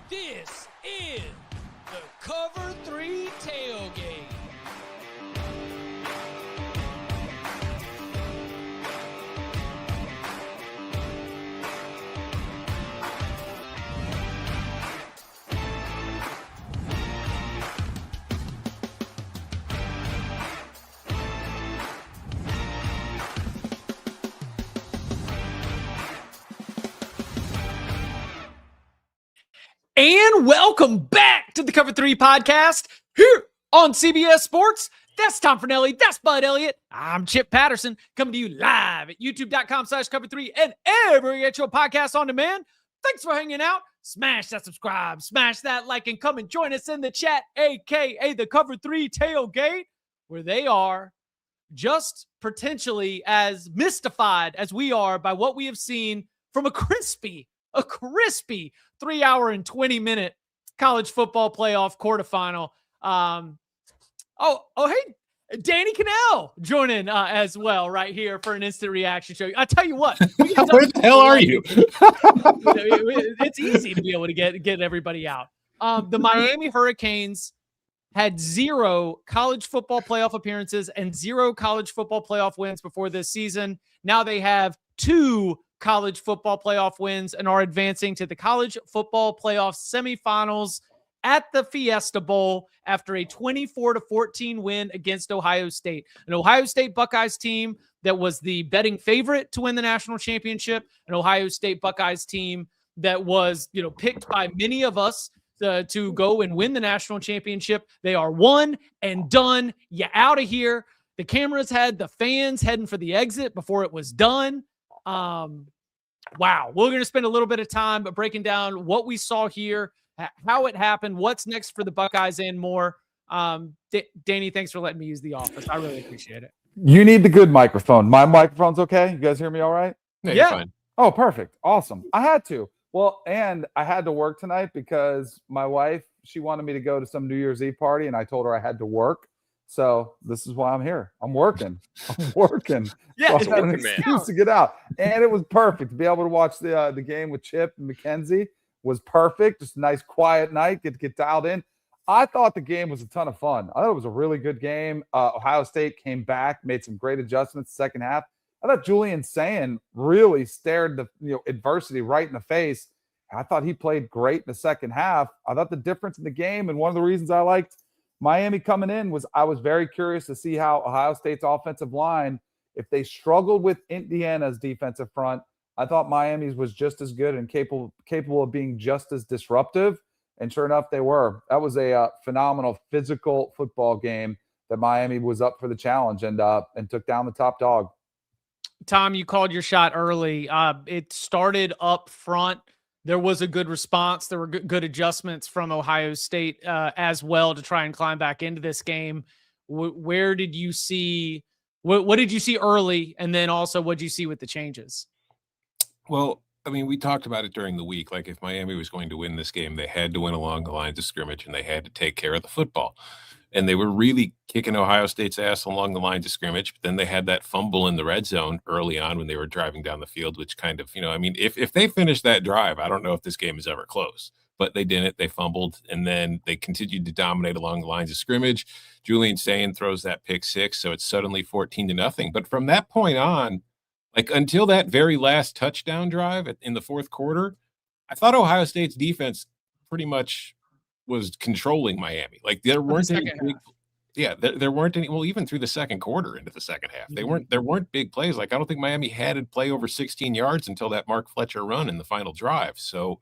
This is the Cover 3 Tailgate. And welcome back to the Cover 3 podcast here on CBS Sports. That's Tom Fornelli. That's Bud Elliott. I'm Chip Patterson coming to you live at youtube.com/cover3 and everywhere you get your podcast on demand. Thanks for hanging out. Smash that subscribe, smash that like, and come and join us in the chat, aka the Cover 3 Tailgate, where they are just potentially as mystified as we are by what we have seen from a crispy 3-hour and 20-minute college football playoff quarterfinal. Hey, Danny Kanell joining as well right here for an instant reaction show. I tell you what, where the hell are you? It's easy to be able to get everybody out. The Miami Hurricanes had 0 college football playoff appearances and 0 college football playoff wins before this season. Now they have 2 college football playoff wins and are advancing to the college football playoff semifinals at the Fiesta Bowl after a 24-14 win against Ohio State. An Ohio State Buckeyes team that was the betting favorite to win the national championship, an Ohio State Buckeyes team that was, picked by many of us to go and win the national championship. They are one and done. You out of here. The cameras had the fans heading for the exit before it was done. Wow. We're going to spend a little bit of time breaking down what we saw here, how it happened, what's next for the Buckeyes, and more. Danny, thanks for letting me use the office. I really appreciate it. You need the good microphone. My microphone's okay? You guys hear me all right? Yeah. You're fine. Oh, perfect. Awesome. I had to. Well, and I had to work tonight because my wife, she wanted me to go to some New Year's Eve party, and I told her I had to work. So this is why I'm here. I'm working. Yeah, so I had an excuse to get out, and it was perfect to be able to watch the game with Chip and Mackenzie. Was perfect. Just a nice quiet night. Get dialed in. I thought the game was a ton of fun. I thought it was a really good game. Ohio State came back, made some great adjustments second half. I thought Julian Sayin really stared the adversity right in the face. I thought he played great in the second half. I thought the difference in the game, and one of the reasons I liked Miami coming in was I was very curious to see how Ohio State's offensive line, if they struggled with Indiana's defensive front, I thought Miami's was just as good and capable of being just as disruptive. And sure enough, they were. That was a phenomenal physical football game that Miami was up for the challenge and took down the top dog. Tom, you called your shot early. It started up front. There was a good response. There were good adjustments from Ohio State as well to try and climb back into this game. Where did you see what did you see early? And then also what did you see with the changes? Well, I mean, we talked about it during the week. Like, if Miami was going to win this game, they had to win along the lines of scrimmage, and they had to take care of the football. And they were really kicking Ohio State's ass along the lines of scrimmage. But then they had that fumble in the red zone early on when they were driving down the field, which kind of, if they finished that drive, I don't know if this game is ever close. But they didn't. They fumbled, and then they continued to dominate along the lines of scrimmage. Julian Sayin throws that pick six, so it's suddenly 14-0. But from that point on, like until that very last touchdown drive in the fourth quarter, I thought Ohio State's defense pretty much was controlling Miami. Like there weren't any there weren't any. Well, even through the second quarter into the second half, there weren't big plays. Like I don't think Miami had to play over 16 yards until that Mark Fletcher run in the final drive. So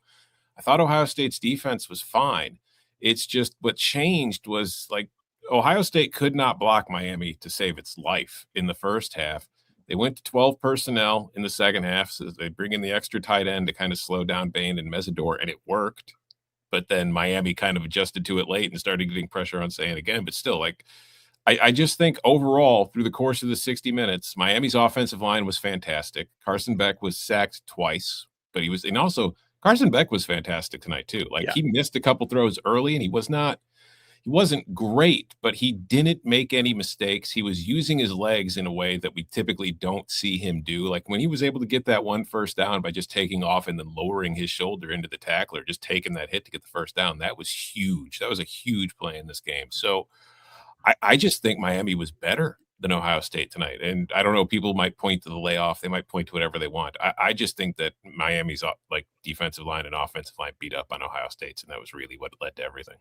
I thought Ohio State's defense was fine. It's just what changed was like Ohio State could not block Miami to save its life in the first half. They went to 12 personnel in the second half, so they bring in the extra tight end to kind of slow down Bain and Mesidor, and it worked. But then Miami kind of adjusted to it late and started getting pressure on Sayin again. But still, like I just think overall through the course of the 60 minutes, Miami's offensive line was fantastic. Carson Beck was sacked twice, but Carson Beck was fantastic tonight too. Like he missed a couple throws early, and he was not He wasn't great, but he didn't make any mistakes. He was using his legs in a way that we typically don't see him do. Like when he was able to get that one first down by just taking off and then lowering his shoulder into the tackler, just taking that hit to get the first down, that was huge. That was a huge play in this game. So I just think Miami was better than Ohio State tonight. And I don't know, people might point to the layoff. They might point to whatever they want. I just think that Miami's like defensive line and offensive line beat up on Ohio State's, and that was really what led to everything.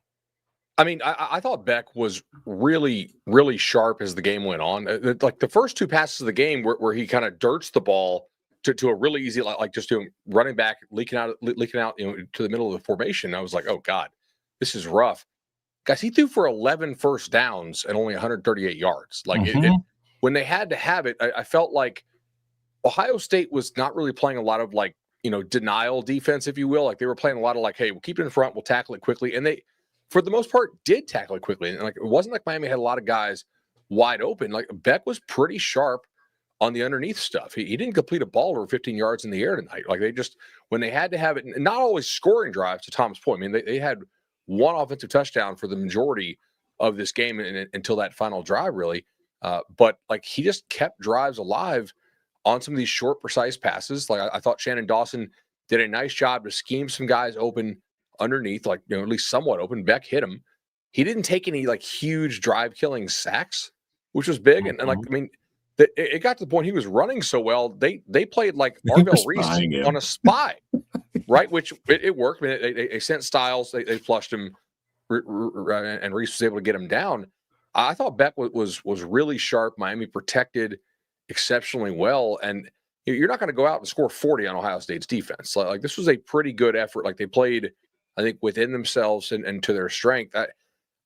I mean, I thought Beck was really, really sharp as the game went on. Like the first two passes of the game where he kind of dirts the ball to a really easy, like just doing running back, leaking out, to the middle of the formation. I was like, oh God, this is rough. Guys, he threw for 11 first downs and only 138 yards. Like when they had to have it, I felt like Ohio State was not really playing a lot of like, denial defense, if you will. Like they were playing a lot of like, hey, we'll keep it in front, we'll tackle it quickly. And they, for the most part, did tackle it quickly. And like it wasn't like Miami had a lot of guys wide open. Like Beck was pretty sharp on the underneath stuff. He didn't complete a ball over 15 yards in the air tonight. Like they just, when they had to have it, and not always scoring drives, to Tom's point. I mean, they had one offensive touchdown for the majority of this game until that final drive, really. But like he just kept drives alive on some of these short, precise passes. Like I thought Shannon Dawson did a nice job to scheme some guys open underneath, like, at least somewhat open. Beck hit him. He didn't take any like huge drive killing sacks, which was big. And like, I mean, it got to the point he was running so well, they played like Arvell Reese on a spy, right? Which it worked. I mean, they sent Styles, they flushed him, and Reese was able to get him down. I thought Beck was really sharp. Miami protected exceptionally well, and you're not going to go out and score 40 on Ohio State's defense. Like this was a pretty good effort. Like they played, I think, within themselves and to their strength.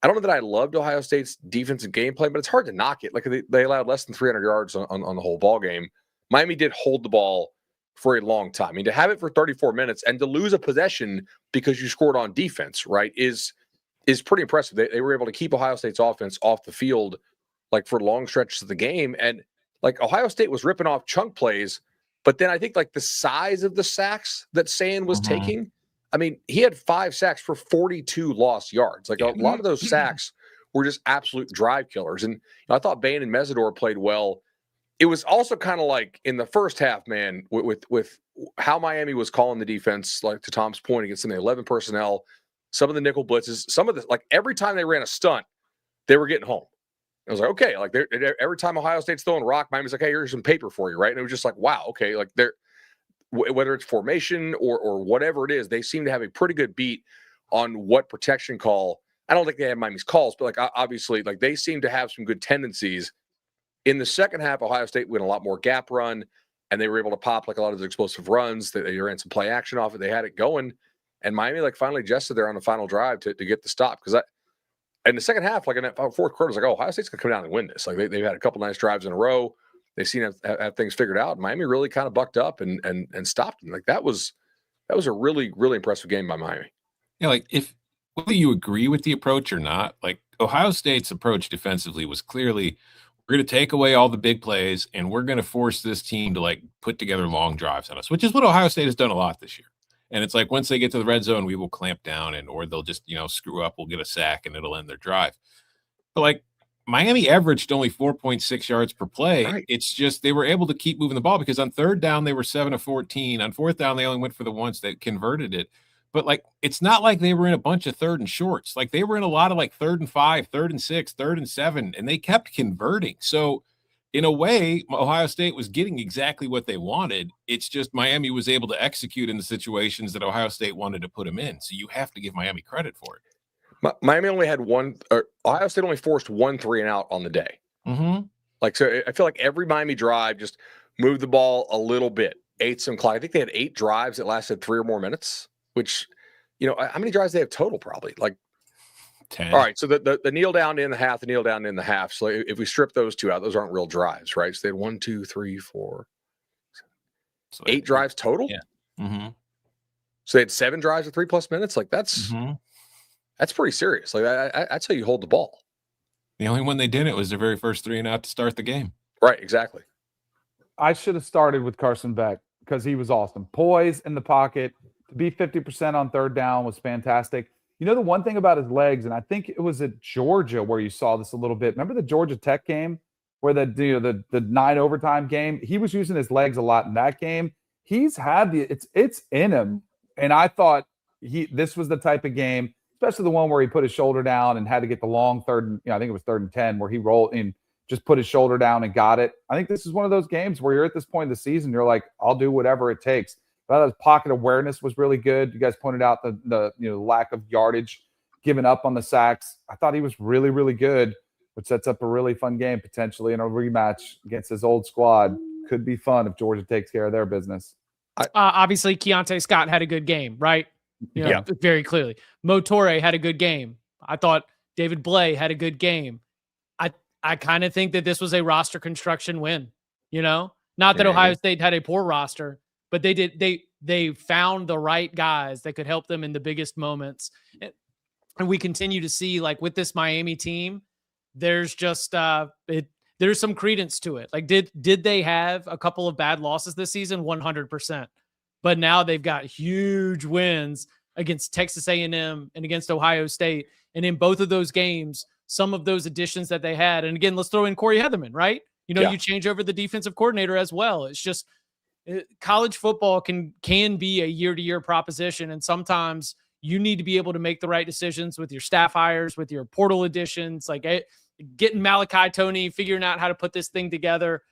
I don't know that I loved Ohio State's defensive gameplay, but it's hard to knock it. Like they allowed less than 300 yards on the whole ball game. Miami did hold the ball for a long time. I mean, to have it for 34 minutes and to lose a possession because you scored on defense, right, is pretty impressive. They were able to keep Ohio State's offense off the field like for long stretches of the game. And like Ohio State was ripping off chunk plays, but then I think like the size of the sacks that Sayin was taking, I mean, he had 5 sacks for 42 lost yards. Like a lot of those sacks were just absolute drive killers. And I thought Bain and Mesidor played well. It was also kind of like in the first half, man, with how Miami was calling the defense, like to Tom's point, against some of the 11 personnel, some of the nickel blitzes, some of the, like every time they ran a stunt, they were getting home. I was like, okay, like every time Ohio State's throwing a rock, Miami's like, hey, here's some paper for you, right? And it was just like, wow, okay, like they're, whether it's formation or whatever it is, they seem to have a pretty good beat on what protection call. I don't think they have Miami's calls, but like obviously, like they seem to have some good tendencies. In the second half, Ohio State went a lot more gap run, and they were able to pop like a lot of the explosive runs. They ran some play action off it. They had it going, and Miami like finally adjusted there on the final drive to get the stop. Because in the second half, like in that fourth quarter, I was like, oh, Ohio State's gonna come down and win this. Like they've had a couple nice drives in a row. They seem to have things figured out. Miami really kind of bucked up and stopped them. Like that was a really, really impressive game by Miami. Yeah, like whether you agree with the approach or not, like Ohio State's approach defensively was clearly, we're going to take away all the big plays and we're going to force this team to like put together long drives on us, which is what Ohio State has done a lot this year. And it's like once they get to the red zone, we will clamp down or they'll just, screw up, we'll get a sack and it'll end their drive. But like Miami averaged only 4.6 yards per play. Right. It's just they were able to keep moving the ball because on third down, they were 7 of 14. On fourth down, they only went for the ones that converted it. But like, it's not like they were in a bunch of third and shorts. Like they were in a lot of like 3rd and 5, 3rd and 6, 3rd and 7, and they kept converting. So in a way, Ohio State was getting exactly what they wanted. It's just Miami was able to execute in the situations that Ohio State wanted to put them in. So you have to give Miami credit for it. Miami only had Ohio State only forced 1 3-and-out on the day. Like, so I feel like every Miami drive just moved the ball a little bit, ate some clock. I think they had 8 drives that lasted 3 or more minutes, which, how many drives they have total? Probably like 10. All right. So the kneel down in the half, the kneel down in the half. So if we strip those 2 out, those aren't real drives, right? So they had 1, 2, 3, 4, 8 drives total. Yeah. So they had 7 drives of 3+ minutes. Like that's pretty serious. Like that's how you hold the ball. The only one they didn't was their very first 3-and-out to start the game. Right. Exactly. I should have started with Carson Beck because he was awesome. Poise in the pocket. To be 50% on third down was fantastic. You know, the one thing about his legs, and I think it was at Georgia where you saw this a little bit. Remember the Georgia Tech game where the 9 overtime game? He was using his legs a lot in that game. He's had it's in him. And I thought this was the type of game, especially the one where he put his shoulder down and had to get the long third, I think it was 3rd and 10, where he rolled and just put his shoulder down and got it. I think this is one of those games where you're at this point of the season, you're like, I'll do whatever it takes. But his pocket awareness was really good. You guys pointed out the lack of yardage given up on the sacks. I thought he was really, really good, which sets up a really fun game potentially in a rematch against his old squad. Could be fun if Georgia takes care of their business. Obviously, Keontae Scott had a good game, right? Very clearly. Mo Torre had a good game. I thought David Blay had a good game. I kind of think that this was a roster construction win. Not that Ohio State had a poor roster, but they found the right guys that could help them in the biggest moments. And we continue to see, like, with this Miami team, there's just there's some credence to it. Like, did they have a couple of bad losses this season? 100%. But now they've got huge wins against Texas A&M and against Ohio State. And in both of those games, some of those additions that they had, and again, let's throw in Corey Heatherman, right? You change over the defensive coordinator as well. It's just college football can be a year-to-year proposition, and sometimes you need to be able to make the right decisions with your staff hires, with your portal additions, like getting Malachi Toney, figuring out how to put this thing together.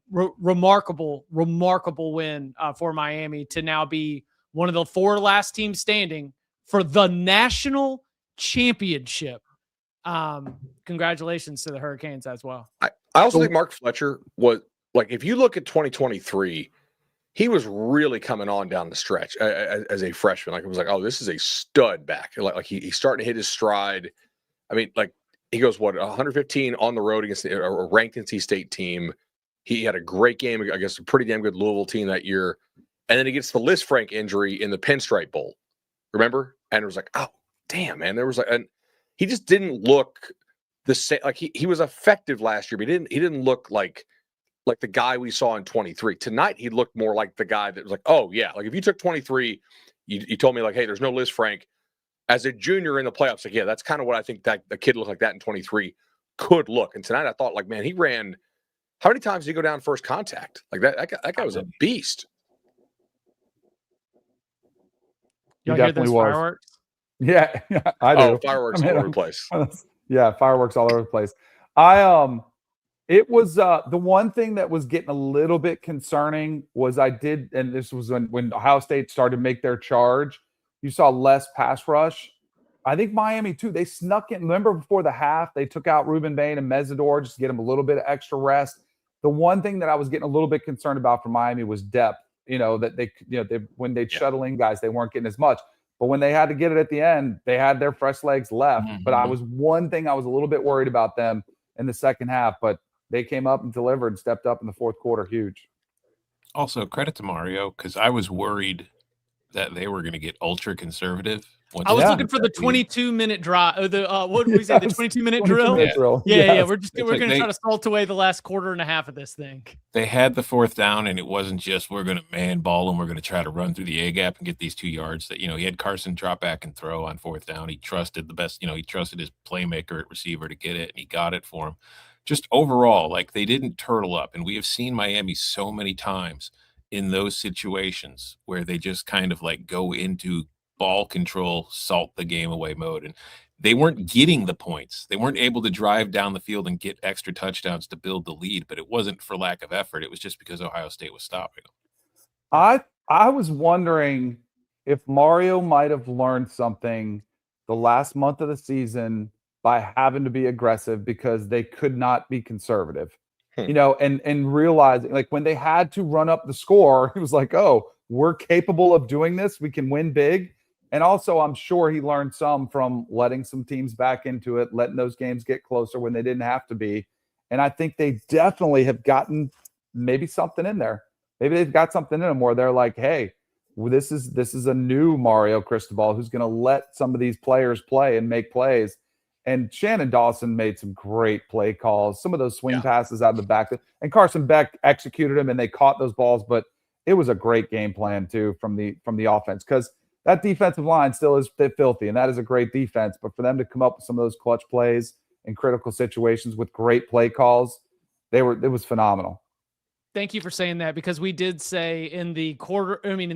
Remarkable win for Miami to now be one of the 4 last teams standing for the national championship. Congratulations to the Hurricanes as well. I also think Mark Fletcher was, like, if you look at 2023, he was really coming on down the stretch as a freshman. Like, it was like, oh, this is a stud back. Like he's starting to hit his stride. I mean, like, he goes, 115 on the road against a ranked NC State team. He had a great game against a pretty damn good Louisville team that year. And then he gets the Liz Frank injury in the Pinstripe Bowl. Remember? And it was like, oh, damn, man. There was like, and he just didn't look the same. Like, he was effective last year, but he didn't look like the guy we saw in 23. Tonight, he looked more like the guy that was like, oh, yeah. Like, if you took 23, you told me, like, hey, there's no Liz Frank. As a junior in the playoffs, like, yeah, that's kind of what I think that the kid looked like that in 23 could look. And tonight, I thought, like, man, he ran. How many times did he go down first contact? Like, that guy was a beast. Y'all hear those fireworks? Yeah, I do. Oh, fireworks all over the place. Yeah, fireworks all over the place. It was the one thing that was getting a little bit concerning was and this was when Ohio State started to make their charge, you saw less pass rush. I think Miami too, they snuck in. Remember before the half, they took out Ruben Bain and Mesidor just to get him a little bit of extra rest. The one thing that I was getting a little bit concerned about for Miami was depth. That when they shuttle in guys, they weren't getting as much. But when they had to get it at the end, they had their fresh legs left. Mm-hmm. But I was a little bit worried about them in the second half, but they came up and delivered and stepped up in the fourth quarter. Huge. Also, credit to Mario, because I was worried that they were going to get ultra conservative. I was looking for the 22-minute drive. What did we say? The 22-minute drill? Yeah. We're going to try to salt away the last quarter and a half of this thing. They had the 4th down, and it wasn't just we're going to man ball and we're going to try to run through the A gap and get these 2 yards. That he had Carson drop back and throw on 4th down. He trusted the best. He trusted his playmaker at receiver to get it, and he got it for him. Just overall, like, they didn't turtle up, and we have seen Miami so many times in those situations where they just kind of like go into ball control, salt the game away mode. And they weren't getting the points. They weren't able to drive down the field and get extra touchdowns to build the lead, but it wasn't for lack of effort. It was just because Ohio State was stopping them. I was wondering if Mario might have learned something the last month of the season by having to be aggressive because they could not be conservative, and realizing, like, when they had to run up the score, it was like, oh, we're capable of doing this. We can win big. And also, I'm sure he learned some from letting some teams back into it, letting those games get closer when they didn't have to be. And I think they definitely have gotten maybe something in there. Maybe they've got something in them where they're like, hey, this is a new Mario Cristobal who's going to let some of these players play and make plays. And Shannon Dawson made some great play calls, some of those swing passes out of the back. And Carson Beck executed them, and they caught those balls. But it was a great game plan, too, from the offense. Because that defensive line still is filthy, and that is a great defense. But for them to come up with some of those clutch plays in critical situations with great play calls, it was phenomenal. Thank you for saying that, because we did say in the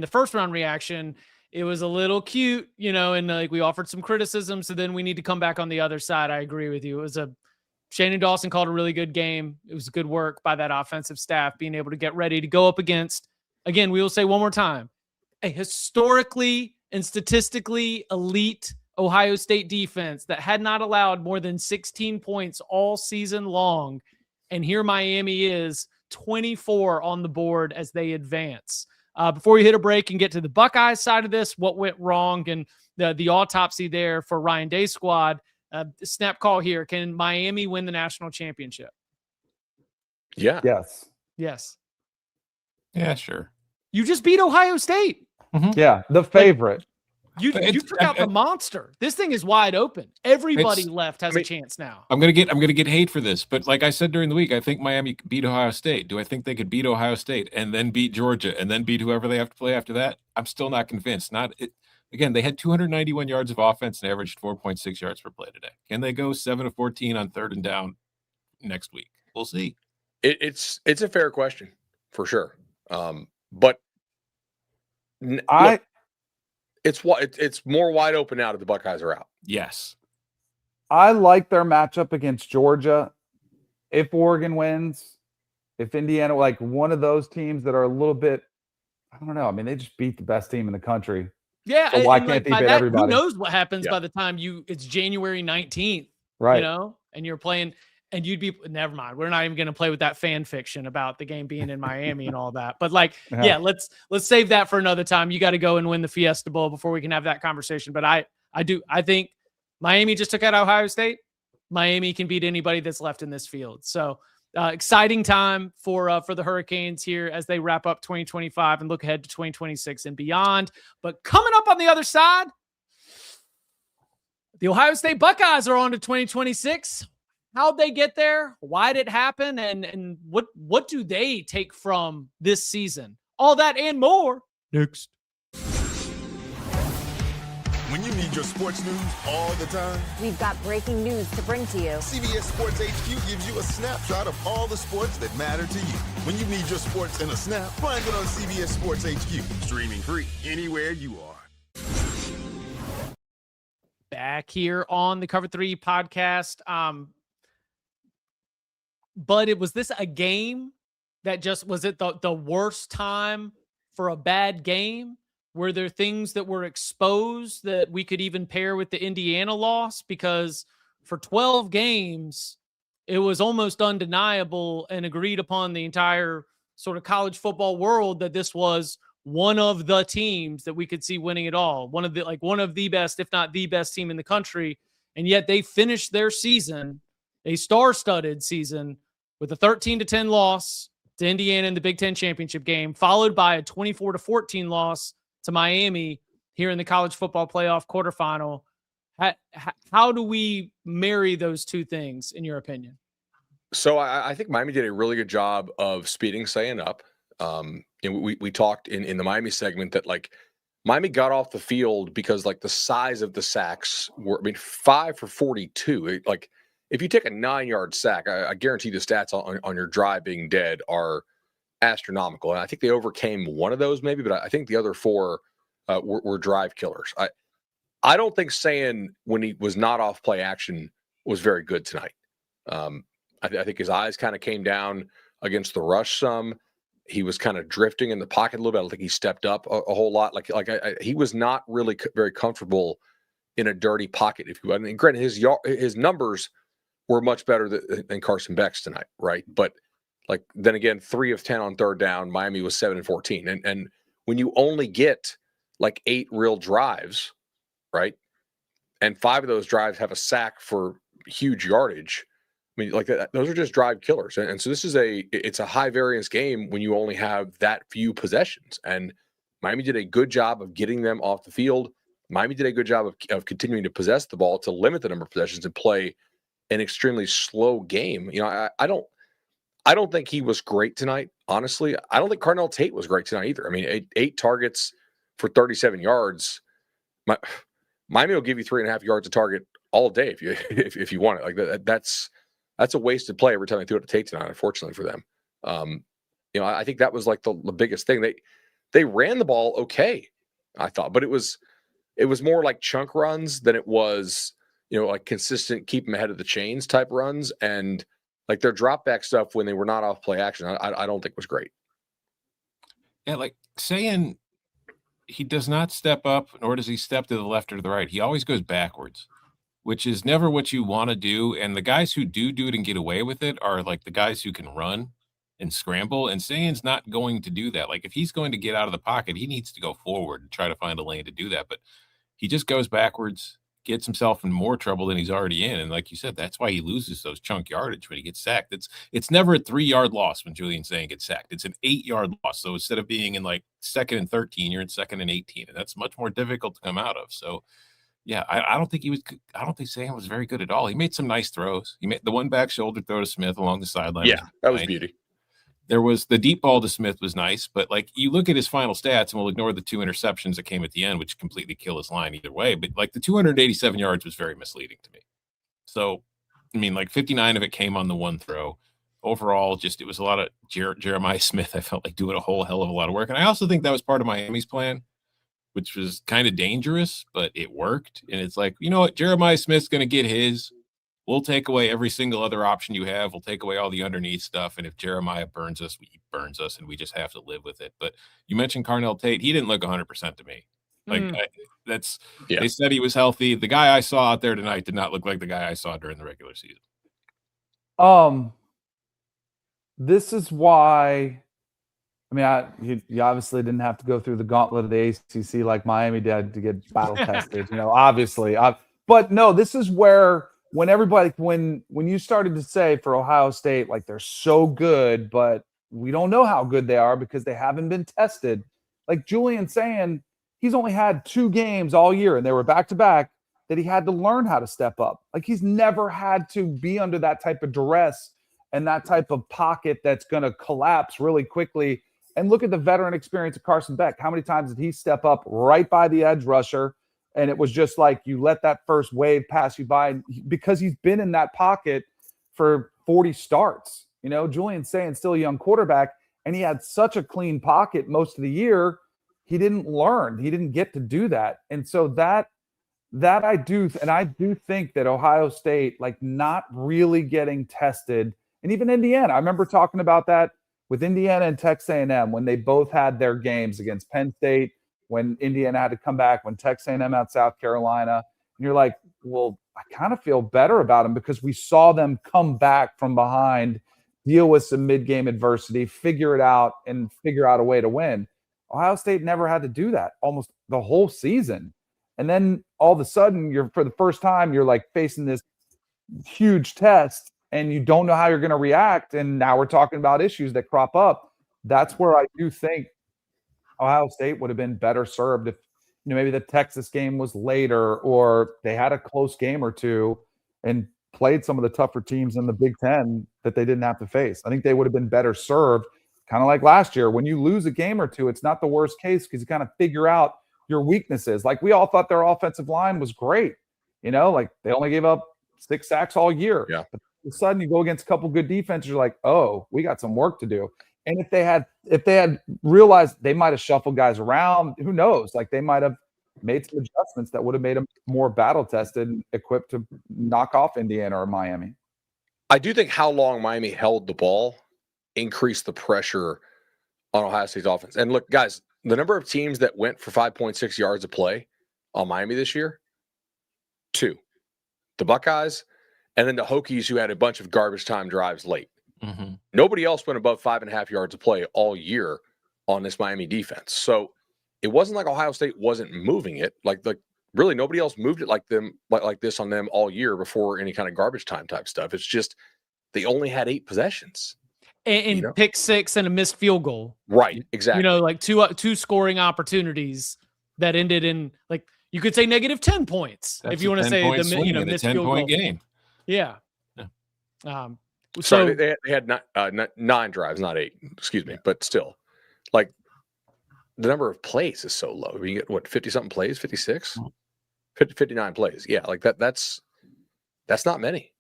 first round reaction, it was a little cute, and like we offered some criticism. So then we need to come back on the other side. I agree with you. Shannon Dawson called a really good game. It was good work by that offensive staff, being able to get ready to go up against, again, we will say one more time, a historically and statistically elite Ohio State defense that had not allowed more than 16 points all season long. And here Miami is 24 on the board as they advance. Before we hit a break and get to the Buckeyes side of this, what went wrong and the autopsy there for Ryan Day's squad, snap call here. Can Miami win the national championship? Yeah. Yes. Yes. Yeah, sure. You just beat Ohio State. Mm-hmm. Yeah, the favorite. You took out the monster. This thing is wide open. Everybody left has a chance now. I'm gonna get hate for this, but like I said during the week, I think Miami beat Ohio State. Do I think they could beat Ohio State and then beat Georgia and then beat whoever they have to play after that? I'm still not convinced. Again, they had 291 yards of offense and averaged 4.6 yards per play today. Can they go 7 of 14 on 3rd and down next week? We'll see. It's a fair question for sure. But it's more wide open now that the Buckeyes are out. Yes. I like their matchup against Georgia. If Oregon wins, if Indiana, like one of those teams that are a little bit, I don't know. I mean, they just beat the best team in the country. Yeah. So why can't they beat everybody? Who knows what happens by the time it's January 19th, right? And you're playing, and you'd be, never mind. We're not even going to play with that fan fiction about the game being in Miami and all that. But let's save that for another time. You got to go and win the Fiesta Bowl before we can have that conversation. But I think Miami just took out Ohio State. Miami can beat anybody that's left in this field. So exciting time for the Hurricanes here as they wrap up 2025 and look ahead to 2026 and beyond. But coming up on the other side, the Ohio State Buckeyes are on to 2026. How'd they get there? Why did it happen? And what do they take from this season? All that and more next. When you need your sports news all the time, we've got breaking news to bring to you. CBS Sports HQ gives you a snapshot of all the sports that matter to you. When you need your sports in a snap, find it on CBS Sports HQ. Streaming free anywhere you are. Back here on the Cover 3 podcast. But was this a game that was it the worst time for a bad game? Were there things that were exposed that we could even pair with the Indiana loss? Because for 12 games, it was almost undeniable and agreed upon the entire sort of college football world that this was one of the teams that we could see winning it all. One of the best, if not the best team in the country. And yet they finished their season, a star-studded season, with a 13-10 loss to Indiana in the Big Ten championship game, followed by a 24-14 loss to Miami here in the college football playoff quarterfinal. How do we marry those two things, in your opinion? So I think Miami did a really good job of speeding Sayan up. And we talked in the Miami segment that Miami got off the field because the size of the sacks were, 5 for 42. If you take a 9-yard sack, I guarantee the stats on your drive being dead are astronomical. And I think they overcame one of those maybe, but I think the other 4 were drive killers. I don't think Sayan, when he was not off play action, was very good tonight. I think his eyes kind of came down against the rush some. He was kind of drifting in the pocket a little bit. I don't think he stepped up a whole lot. He was not really very comfortable in a dirty pocket. If you, I mean, granted, his numbers were much better than Carson Beck's tonight, right? But then again, 3 of 10 on 3rd down. Miami was 7 and 14, and when you only get 8 real drives, right, and 5 of those drives have a sack for huge yardage. I mean, those are just drive killers, and so this is it's a high variance game when you only have that few possessions. And Miami did a good job of getting them off the field. Miami did a good job of continuing to possess the ball to limit the number of possessions and play an extremely slow game. I don't think he was great tonight. Honestly, I don't think Carnell Tate was great tonight either. I mean, 8 targets for 37 yards. Miami will give you 3.5 yards a target all day if you if you want it. Like that's a wasted play every time they threw it to Tate tonight, unfortunately for them. I think that was like the biggest thing. They ran the ball okay, I thought, but it was more like chunk runs than it was, like consistent keep them ahead of the chains type runs, and like their drop back stuff when they were not off play action. I don't think was great. Yeah, like saying he does not step up, nor does he step to the left or to the right. He always goes backwards, which is never what you want to do. And the guys who do it and get away with it are like the guys who can run and scramble. And Sayan's not going to do that. Like if he's going to get out of the pocket, he needs to go forward and try to find a lane to do that. But he just goes backwards, gets himself in more trouble than he's already in. And like you said, that's why he loses those chunk yardage when he gets sacked. It's never a 3-yard loss when Julian Sayan gets sacked. It's an 8-yard loss. So instead of being in like 2nd and 13, you're in 2nd and 18. And that's much more difficult to come out of. So yeah, I don't think Sayan was very good at all. He made some nice throws. He made the one back shoulder throw to Smith along the sideline. Yeah, that was beauty. There was the deep ball to Smith was nice, but like you look at his final stats, and we'll ignore the 2 interceptions that came at the end, which completely kill his line either way. But like the 287 yards was very misleading to me. So, I mean, like 59 of it came on the one throw. Overall, just it was a lot of Jeremiah Smith. I felt like doing a whole hell of a lot of work, and I also think that was part of Miami's plan, which was kind of dangerous, but it worked. And it's like, you know what, Jeremiah Smith's going to get his. We'll take away every single other option you have. We'll take away all the underneath stuff. And if Jeremiah burns us, he burns us, and we just have to live with it. But you mentioned Carnell Tate. He didn't look 100% to me. Like They said he was healthy. The guy I saw out there tonight did not look like the guy I saw during the regular season. This is why. I mean, you obviously didn't have to go through the gauntlet of the ACC like Miami did to get battle tested. Obviously. But no, this is where. When everybody, when you started to say for Ohio State, like they're so good, but we don't know how good they are because they haven't been tested. Like Julian Sayan, he's only had 2 games all year, and they were back-to-back, that he had to learn how to step up. Like he's never had to be under that type of duress and that type of pocket that's going to collapse really quickly. And look at the veteran experience of Carson Beck. How many times did he step up right by the edge rusher? And it was just like you let that first wave pass you by because he's been in that pocket for 40 starts. Julian Sayan's still a young quarterback, and he had such a clean pocket most of the year. He didn't learn. He didn't get to do that. And so that I do think that Ohio State, like not really getting tested, and even Indiana, I remember talking about that with Indiana and Texas A&M when they both had their games against Penn State, when Indiana had to come back, when Texas A&M out South Carolina. And you're like, well, I kind of feel better about them because we saw them come back from behind, deal with some mid-game adversity, figure it out, and figure out a way to win. Ohio State never had to do that almost the whole season. And then all of a sudden, for the first time, you're like facing this huge test, and you don't know how you're going to react. And now we're talking about issues that crop up. That's where I do think Ohio State would have been better served if maybe the Texas game was later, or they had a close game or two and played some of the tougher teams in the Big Ten that they didn't have to face. I think they would have been better served, kind of like last year. When you lose a game or two, it's not the worst case because you kind of figure out your weaknesses. Like we all thought their offensive line was great. Like they only gave up 6 sacks all year. Yeah. But all of a sudden you go against a couple good defenses, you're like, oh, we got some work to do. And if they had realized, they might have shuffled guys around, who knows? Like they might have made some adjustments that would have made them more battle tested and equipped to knock off Indiana or Miami. I do think how long Miami held the ball increased the pressure on Ohio State's offense. And look, guys, the number of teams that went for 5.6 yards a play on Miami this year, 2. The Buckeyes, and then the Hokies, who had a bunch of garbage time drives late. Mm-hmm. Nobody else went above 5.5 yards a play all year on this Miami defense. So it wasn't like Ohio State wasn't moving it. Like really nobody else moved it like this on them all year before any kind of garbage time type stuff. It's just they only had 8 possessions. And pick 6 and a missed field goal. Right, exactly. Like two scoring opportunities that ended in, like, you could say negative 10 points. That's if you want to say the missed field goal game. Yeah. Sorry, they had 9 drives, not 8. Excuse me, but still, like the number of plays is so low. You get what, 50 something plays, 56, 59 plays. Yeah, like that's not many.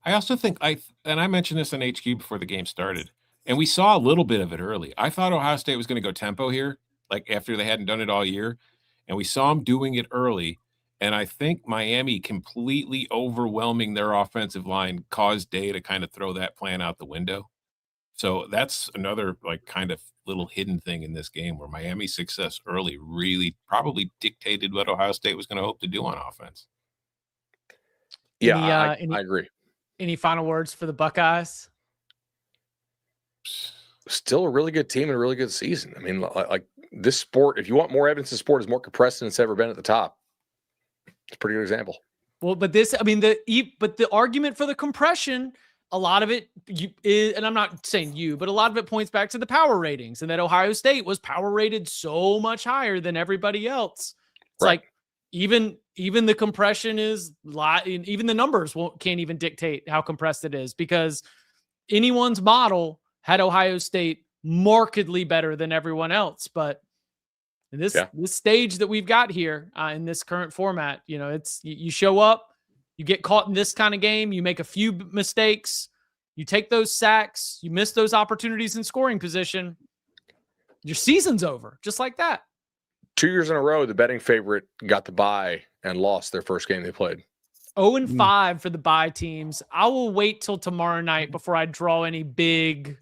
I also think I mentioned this in HQ before the game started, and we saw a little bit of it early. I thought Ohio State was going to go tempo here, like after they hadn't done it all year, and we saw them doing it early. And I think Miami completely overwhelming their offensive line caused Day to kind of throw that plan out the window. So that's another like kind of little hidden thing in this game where Miami's success early really probably dictated what Ohio State was going to hope to do on offense. Yeah, I agree. Any final words for the Buckeyes? Still a really good team and a really good season. I mean, like this sport, if you want more evidence, the sport is more compressed than it's ever been at the top. It's a pretty good example. Well, but the argument for the compression, a lot of it is, and I'm not saying but a lot of it points back to the power ratings and that Ohio State was power rated so much higher than everybody else. It's like even the compression is even the numbers can't even dictate how compressed it is because anyone's model had Ohio State markedly better than everyone else. But in this stage that we've got here in this current format, it's you show up, you get caught in this kind of game, you make a few mistakes, you take those sacks, you miss those opportunities in scoring position, your season's over, just like that. 2 years in a row, the betting favorite got the bye and lost their first game they played. 0-5 for the bye teams. I will wait till tomorrow night before I draw any big.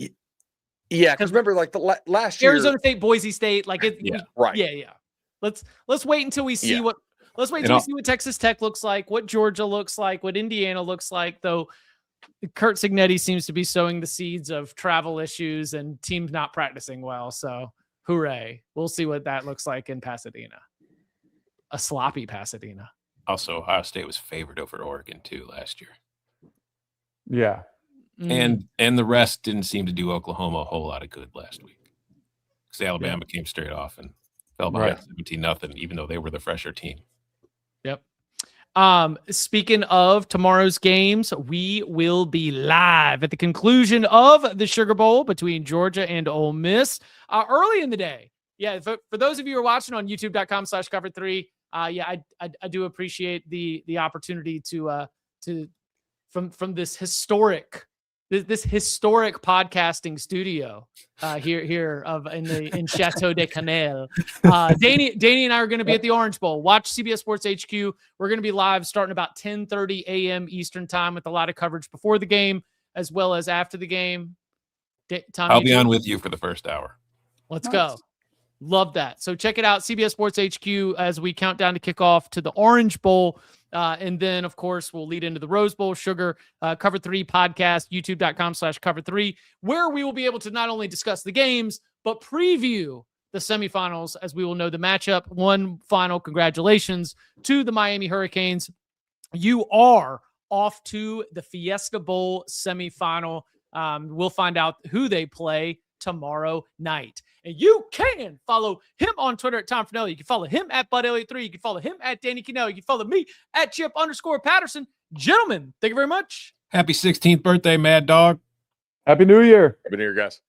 Yeah, because remember, like the last year, Arizona State, Boise State, like it. Yeah, right. Yeah. Let's wait until we see what. Let's wait until we see what Texas Tech looks like, what Georgia looks like, what Indiana looks like. Though Kurt Cignetti seems to be sowing the seeds of travel issues and teams not practicing well. So hooray! We'll see what that looks like in Pasadena. A sloppy Pasadena. Also, Ohio State was favored over Oregon too last year. Yeah. And the rest didn't seem to do Oklahoma a whole lot of good last week because Alabama came straight off and fell behind 17-0, even though they were the fresher team. Yep. Speaking of tomorrow's games, we will be live at the conclusion of the Sugar Bowl between Georgia and Ole Miss early in the day. Yeah, for those of you who are watching on youtube.com/cover3, I do appreciate the opportunity to from this historic podcasting studio here in Chateau de Kanell. Danny and I are going to be at the Orange Bowl. Watch CBS Sports HQ. We're going to be live starting about 10:30 a.m. Eastern time with a lot of coverage before the game as well as after the game. Tommy, I'll be on with you for the first hour. Let's go. Love that. So check it out, CBS Sports HQ, as we count down to kick off to the Orange Bowl. And then, of course, we'll lead into the Rose Bowl, Sugar, Cover 3 podcast, youtube.com/cover3, where we will be able to not only discuss the games, but preview the semifinals as we will know the matchup. One final congratulations to the Miami Hurricanes. You are off to the Fiesta Bowl semifinal. We'll find out who they play tomorrow night. And you can follow him on Twitter at Tom Fornelli. You can follow him at Bud Elliott 3. You can follow him at Danny Kanell. You can follow me at Chip_Patterson. Gentlemen, thank you very much. Happy 16th birthday, Mad Dog. Happy New Year. Happy New Year, guys.